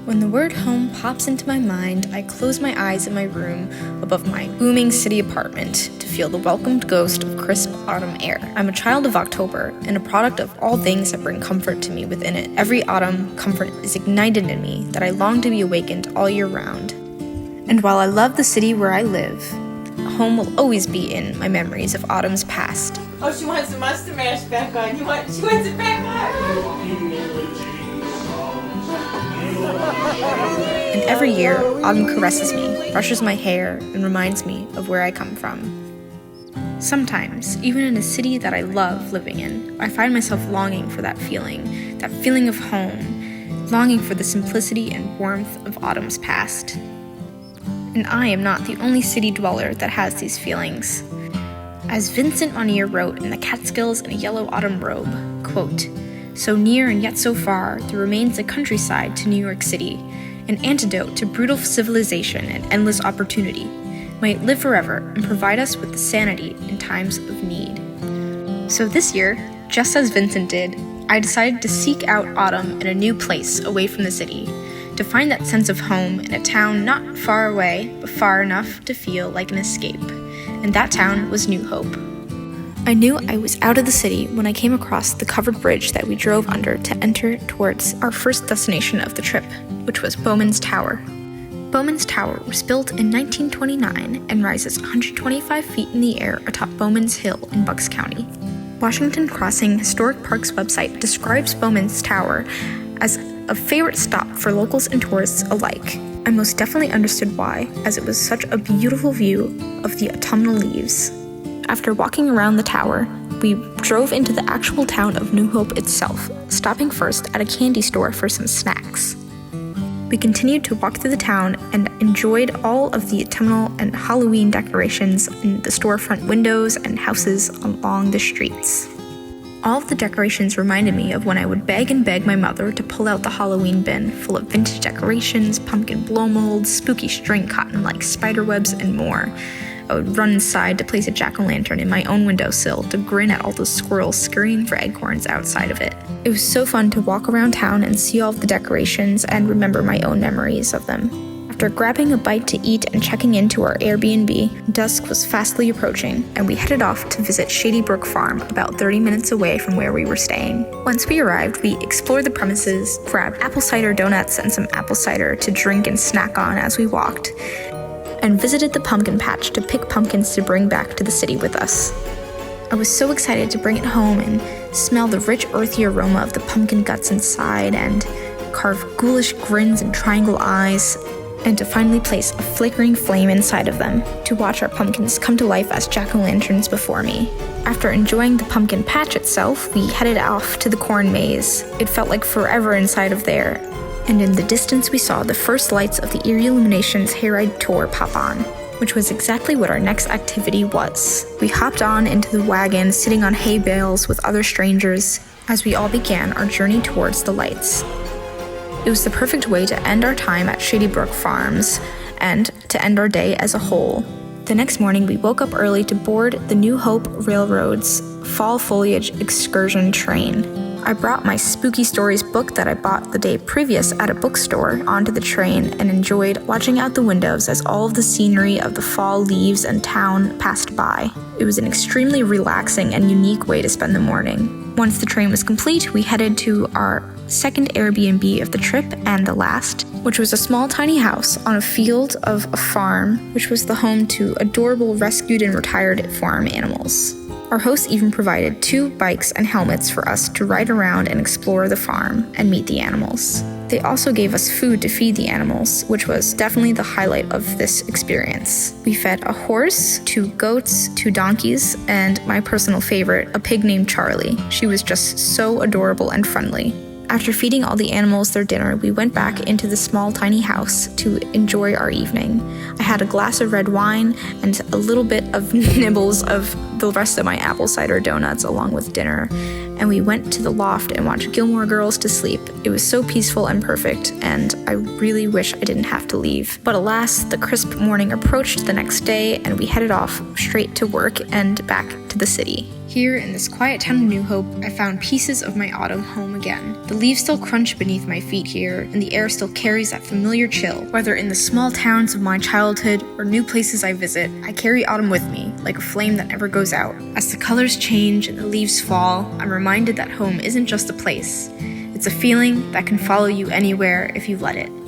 When the word home pops into my mind, I close my eyes in my room above my booming city apartment to feel the welcomed ghost of crisp autumn air. I'm a child of October and a product of all things that bring comfort to me within it. Every autumn, comfort is ignited in me that I long to be awakened all year round. And while I love the city where I live, home will always be in my memories of autumns past. Oh, she wants the Monster Mash back on. She wants it back on. And every year, autumn caresses me, brushes my hair, and reminds me of where I come from. Sometimes, even in a city that I love living in, I find myself longing for that feeling of home, longing for the simplicity and warmth of autumns past. And I am not the only city dweller that has these feelings. As Vincent Monnier wrote in The Catskills in a Yellow Autumn Robe, quote, "So near and yet so far, there remains a countryside to New York City, an antidote to brutal civilization and endless opportunity. May it live forever and provide us with the sanity in times of need." So this year, just as Vincent did, I decided to seek out autumn in a new place away from the city, to find that sense of home in a town not far away, but far enough to feel like an escape. And that town was New Hope. I knew I was out of the city when I came across the covered bridge that we drove under to enter towards our first destination of the trip, which was Bowman's Tower. Bowman's Tower was built in 1929 and rises 125 feet in the air atop Bowman's Hill in Bucks County. Washington Crossing Historic Parks website describes Bowman's Tower as a favorite stop for locals and tourists alike. I most definitely understood why, as it was such a beautiful view of the autumnal leaves. After walking around the tower, we drove into the actual town of New Hope itself, stopping first at a candy store for some snacks. We continued to walk through the town and enjoyed all of the autumnal and Halloween decorations in the storefront windows and houses along the streets. All of the decorations reminded me of when I would beg my mother to pull out the Halloween bin full of vintage decorations, pumpkin blow molds, spooky string cotton like spider webs, and more. I would run inside to place a jack-o'-lantern in my own windowsill to grin at all those squirrels scurrying for acorns outside of it. It was so fun to walk around town and see all of the decorations and remember my own memories of them. After grabbing a bite to eat and checking into our Airbnb, dusk was fastly approaching, and we headed off to visit Shady Brook Farm, about 30 minutes away from where we were staying. Once we arrived, we explored the premises, grabbed apple cider donuts and some apple cider to drink and snack on as we walked, and visited the pumpkin patch to pick pumpkins to bring back to the city with us. I was so excited to bring it home and smell the rich, earthy aroma of the pumpkin guts inside, and carve ghoulish grins and triangle eyes, and to finally place a flickering flame inside of them, to watch our pumpkins come to life as jack-o'-lanterns before me. After enjoying the pumpkin patch itself, we headed off to the corn maze. It felt like forever inside of there, and in the distance we saw the first lights of the Erie Illuminations Hayride Tour pop on, which was exactly what our next activity was. We hopped on into the wagon, sitting on hay bales with other strangers, as we all began our journey towards the lights. It was the perfect way to end our time at Shady Brook Farms, and to end our day as a whole. The next morning, we woke up early to board the New Hope Railroad's Fall Foliage Excursion train. I brought my Spooky Stories book that I bought the day previous at a bookstore onto the train and enjoyed watching out the windows as all of the scenery of the fall leaves and town passed by. It was an extremely relaxing and unique way to spend the morning. Once the train was complete, we headed to our second Airbnb of the trip and the last, which was a small tiny house on a field of a farm, which was the home to adorable rescued and retired farm animals. Our hosts even provided 2 bikes and helmets for us to ride around and explore the farm and meet the animals. They also gave us food to feed the animals, which was definitely the highlight of this experience. We fed a horse, 2 goats, 2 donkeys, and my personal favorite, a pig named Charlie. She was just so adorable and friendly. After feeding all the animals their dinner, we went back into the small tiny house to enjoy our evening. I had a glass of red wine and a little bit of nibbles of the rest of my apple cider donuts along with dinner, and we went to the loft and watched Gilmore Girls to sleep. It was so peaceful and perfect, and I really wish I didn't have to leave. But alas, the crisp morning approached the next day, and we headed off straight to work and back to the city. Here in this quiet town of New Hope, I found pieces of my autumn home again. The leaves still crunch beneath my feet here, and the air still carries that familiar chill. Whether in the small towns of my childhood or new places I visit, I carry autumn with me, like a flame that never goes out. As the colors change and the leaves fall, I'm reminded that home isn't just a place. It's a feeling that can follow you anywhere if you let it.